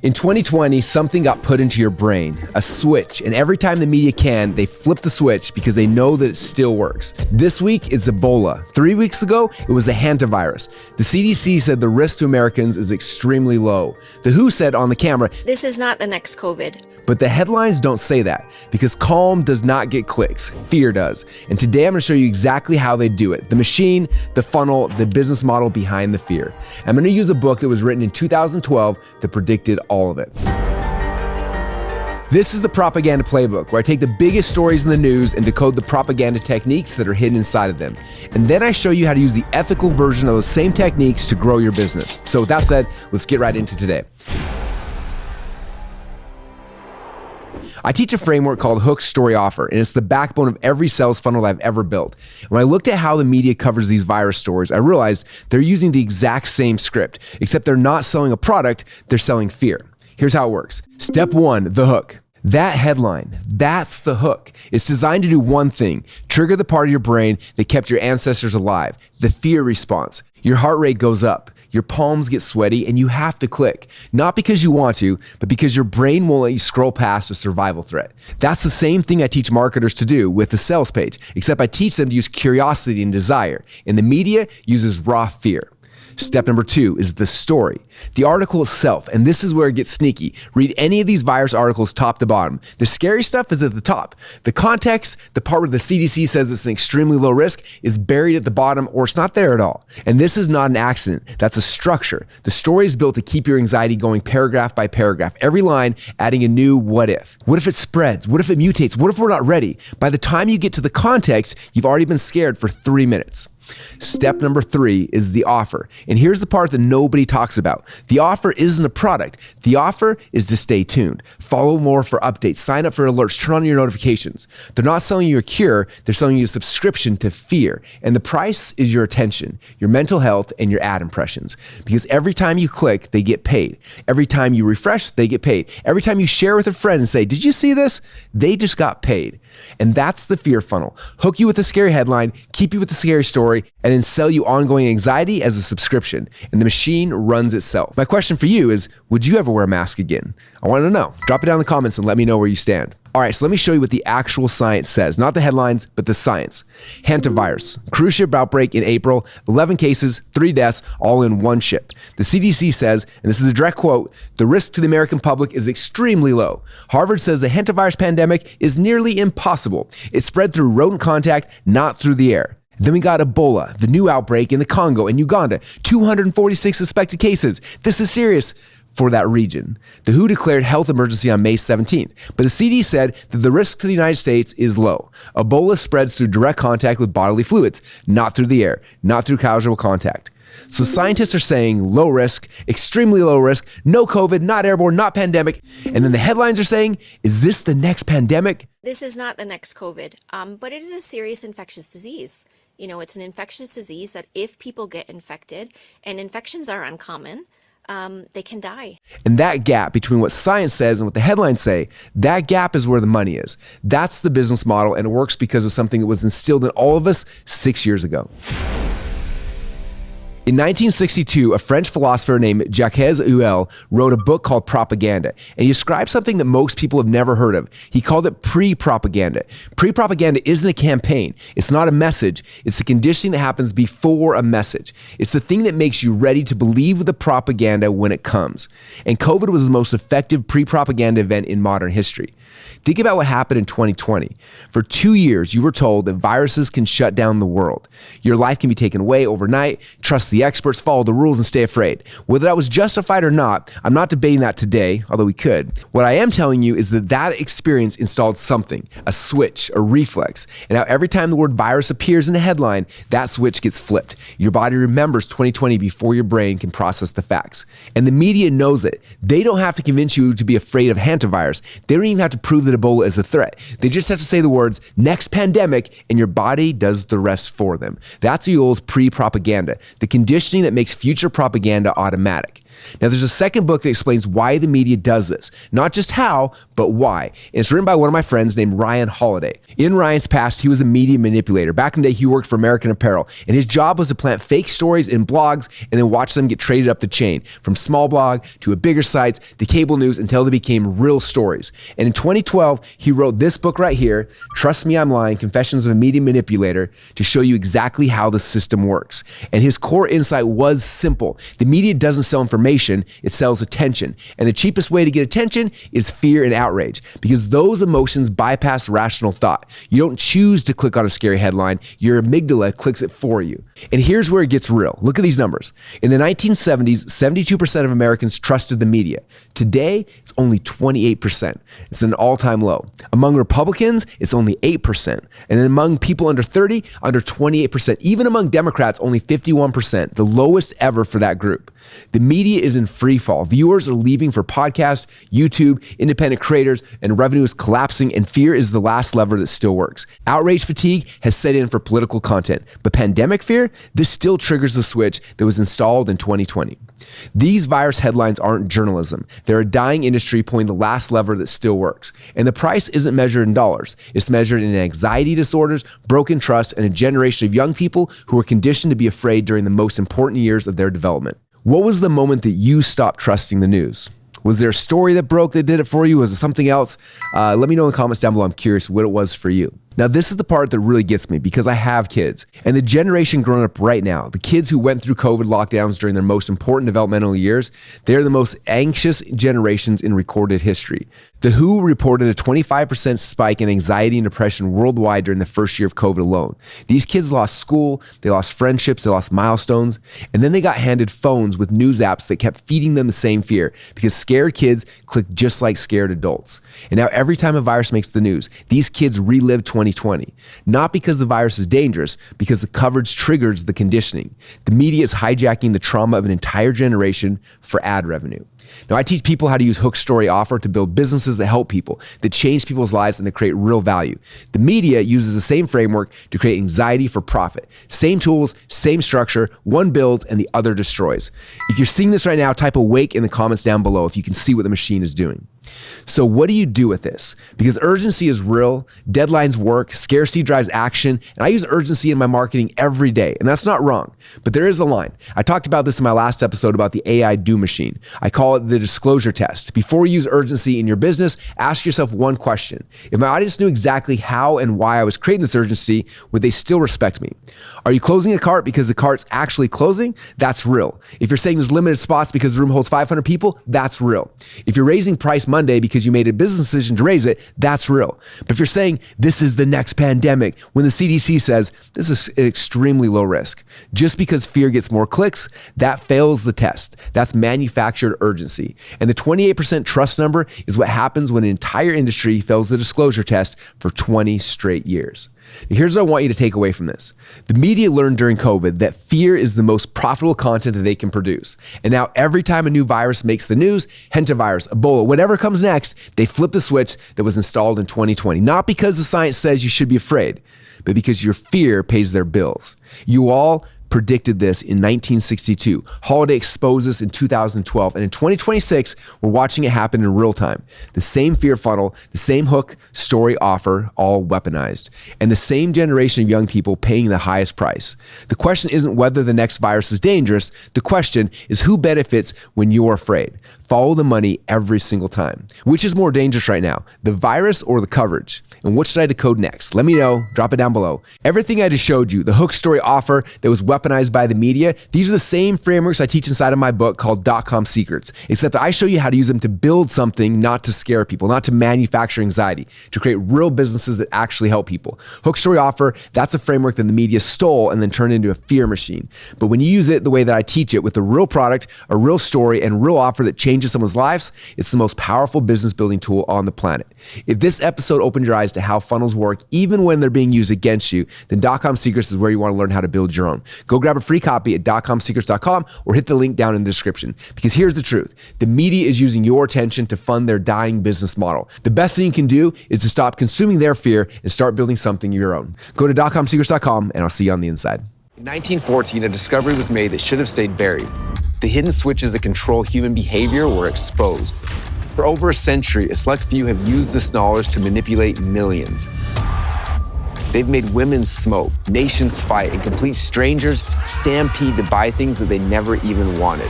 In 2020, something got put into your brain, a switch, and every time the media can, they flip the switch because they know that it still works. This week, it's Ebola. 3 weeks ago, it was the Hantavirus. The CDC said the risk to Americans is extremely low. The WHO said on the camera, "This is not the next COVID." But the headlines don't say that, because calm does not get clicks, fear does. And today I'm gonna show you exactly how they do it. The machine, the funnel, the business model behind the fear. I'm gonna use a book that was written in 2012 that predicted all of it. This is the Propaganda Playbook, where I take the biggest stories in the news and decode the propaganda techniques that are hidden inside of them. And then I show you how to use the ethical version of those same techniques to grow your business. So with that said, let's get right into today. I teach a framework called Hook Story Offer, and it's the backbone of every sales funnel I've ever built. When I looked at how the media covers these virus stories, I realized they're using the exact same script, except they're not selling a product, they're selling fear. Here's how it works. Step 1, the hook. That headline, that's the hook. It's designed to do one thing, trigger the part of your brain that kept your ancestors alive, the fear response. Your heart rate goes up. Your palms get sweaty and you have to click. Not because you want to, but because your brain won't let you scroll past a survival threat. That's the same thing I teach marketers to do with the sales page, except I teach them to use curiosity and desire, and the media uses raw fear. Step number 2 is the story. The article itself, and this is where it gets sneaky. Read any of these virus articles top to bottom. The scary stuff is at the top. The context, the part where the CDC says it's an extremely low risk, is buried at the bottom or it's not there at all. And this is not an accident. That's a structure. The story is built to keep your anxiety going paragraph by paragraph. Every line adding a new what if. What if it spreads? What if it mutates? What if we're not ready? By the time you get to the context, you've already been scared for 3 minutes. Step number 3 is the offer. And here's the part that nobody talks about. The offer isn't a product. The offer is to stay tuned. Follow more for updates. Sign up for alerts. Turn on your notifications. They're not selling you a cure. They're selling you a subscription to fear. And the price is your attention, your mental health, and your ad impressions. Because every time you click, they get paid. Every time you refresh, they get paid. Every time you share with a friend and say, "Did you see this?" They just got paid. And that's the fear funnel. Hook you with a scary headline, keep you with the scary story, and then sell you ongoing anxiety as a subscription. And the machine runs itself. My question for you is, would you ever wear a mask again? I want to know. Drop it down in the comments and let me know where you stand. All right, so let me show you what the actual science says. Not the headlines, but the science. Hantavirus, cruise ship outbreak in April, 11 cases, 3 deaths, all in one ship. The CDC says, and this is a direct quote, "The risk to the American public is extremely low." Harvard says the hantavirus pandemic is nearly impossible. It spread through rodent contact, not through the air. Then we got Ebola, the new outbreak in the Congo and Uganda, 246 suspected cases. This is serious for that region. The WHO declared health emergency on May 17th, but the CD said that the risk to the United States is low. Ebola spreads through direct contact with bodily fluids, not through the air, not through casual contact. So scientists are saying low risk, extremely low risk, no COVID, not airborne, not pandemic. And then the headlines are saying, is this the next pandemic? This is not the next COVID, but it is a serious infectious disease. You know, it's an infectious disease that if people get infected, and infections are uncommon, they can die. And that gap between what science says and what the headlines say, that gap is where the money is. That's the business model, and it works because of something that was instilled in all of us 6 years ago. In 1962, a French philosopher named Jacques Ellul wrote a book called Propaganda, and he described something that most people have never heard of. He called it pre-propaganda. Pre-propaganda isn't a campaign. It's not a message. It's the conditioning that happens before a message. It's the thing that makes you ready to believe the propaganda when it comes. And COVID was the most effective pre-propaganda event in modern history. Think about what happened in 2020. For 2 years, you were told that viruses can shut down the world. Your life can be taken away overnight. Trust the experts, follow the rules, and stay afraid. Whether that was justified or not, I'm not debating that today, although we could. What I am telling you is that that experience installed something, a switch, a reflex. And now every time the word virus appears in a headline, that switch gets flipped. Your body remembers 2020 before your brain can process the facts. And the media knows it. They don't have to convince you to be afraid of hantavirus. They don't even have to prove that Ebola is a threat. They just have to say the words, "next pandemic," and your body does the rest for them. That's Ellul's pre-propaganda, the conditioning that makes future propaganda automatic. Now, there's a second book that explains why the media does this. Not just how, but why. And it's written by one of my friends named Ryan Holiday. In Ryan's past, he was a media manipulator. Back in the day, he worked for American Apparel, and his job was to plant fake stories in blogs and then watch them get traded up the chain, from small blog to a bigger sites to cable news until they became real stories. And in 2012, he wrote this book right here, Trust Me, I'm Lying, Confessions of a Media Manipulator, to show you exactly how the system works. And his core insight was simple. The media doesn't sell information, it sells attention. And the cheapest way to get attention is fear and outrage, because those emotions bypass rational thought. You don't choose to click on a scary headline, your amygdala clicks it for you. And here's where it gets real. Look at these numbers. In the 1970s, 72% of Americans trusted the media. Today, it's only 28%. It's an all-time low. Among Republicans, it's only 8%. And among people under 30, under 28%. Even among Democrats, only 51%, the lowest ever for that group. The media is in free fall. Viewers are leaving for podcasts, YouTube, independent creators, and revenue is collapsing, and fear is the last lever that still works. Outrage fatigue has set in for political content, but pandemic fear, this still triggers the switch that was installed in 2020. These virus headlines aren't journalism. They're a dying industry pulling the last lever that still works. And the price isn't measured in dollars. It's measured in anxiety disorders, broken trust, and a generation of young people who were conditioned to be afraid during the most important years of their development. What was the moment that you stopped trusting the news? Was there a story that broke that did it for you? Was it something else? Let me know in the comments down below. I'm curious what it was for you. Now, this is the part that really gets me because I have kids. And the generation growing up right now, the kids who went through COVID lockdowns during their most important developmental years, they're the most anxious generations in recorded history. The WHO reported a 25% spike in anxiety and depression worldwide during the first year of COVID alone. These kids lost school, they lost friendships, they lost milestones, and then they got handed phones with news apps that kept feeding them the same fear because scared kids click just like scared adults. And now every time a virus makes the news, these kids relive 2020. Not because the virus is dangerous, because the coverage triggers the conditioning. The media is hijacking the trauma of an entire generation for ad revenue. Now, I teach people how to use hook, story, offer to build businesses that help people, that change people's lives, and that create real value. The media uses the same framework to create anxiety for profit. Same tools, same structure, one builds and the other destroys. If you're seeing this right now, type awake in the comments down below if you can see what the machine is doing. So what do you do with this? Because urgency is real, deadlines work, scarcity drives action, and I use urgency in my marketing every day, and that's not wrong, but there is a line. I talked about this in my last episode about the AI do machine. I call it the disclosure test. Before you use urgency in your business, ask yourself one question. If my audience knew exactly how and why I was creating this urgency, would they still respect me? Are you closing a cart because the cart's actually closing? That's real. If you're saying there's limited spots because the room holds 500 people, that's real. If you're raising price Monday because you made a business decision to raise it, that's real. But if you're saying this is the next pandemic, when the CDC says this is extremely low risk, just because fear gets more clicks, that fails the test. That's manufactured urgency. And the 28% trust number is what happens when an entire industry fails the disclosure test for 20 straight years. Here's what I want you to take away from this. The media learned during COVID that fear is the most profitable content that they can produce. And now every time a new virus makes the news, Hantavirus, Ebola, whatever comes next, they flip the switch that was installed in 2020. Not because the science says you should be afraid, but because your fear pays their bills. You all predicted this in 1962. Holiday exposed this in 2012. And in 2026, we're watching it happen in real time. The same fear funnel, the same hook, story, offer, all weaponized. And the same generation of young people paying the highest price. The question isn't whether the next virus is dangerous. The question is who benefits when you're afraid. Follow the money every single time. Which is more dangerous right now, the virus or the coverage? And what should I decode next? Let me know. Drop it down below. Everything I just showed you, the hook, story, offer that was weaponized by the media, these are the same frameworks I teach inside of my book called DotCom Secrets, except I show you how to use them to build something, not to scare people, not to manufacture anxiety, to create real businesses that actually help people. Hook, story, offer, that's a framework that the media stole and then turned into a fear machine. But when you use it the way that I teach it, with a real product, a real story, and real offer that changes someone's lives, it's the most powerful business building tool on the planet. If this episode opened your eyes to how funnels work, even when they're being used against you, then DotCom Secrets is where you want to learn how to build your own. Go grab a free copy at dotcomsecrets.com or hit the link down in the description. Because here's the truth. The media is using your attention to fund their dying business model. The best thing you can do is to stop consuming their fear and start building something of your own. Go to dotcomsecrets.com and I'll see you on the inside. In 1914, a discovery was made that should have stayed buried. The hidden switches that control human behavior were exposed. For over a century, a select few have used this knowledge to manipulate millions. They've made women smoke, nations fight, and complete strangers stampede to buy things that they never even wanted.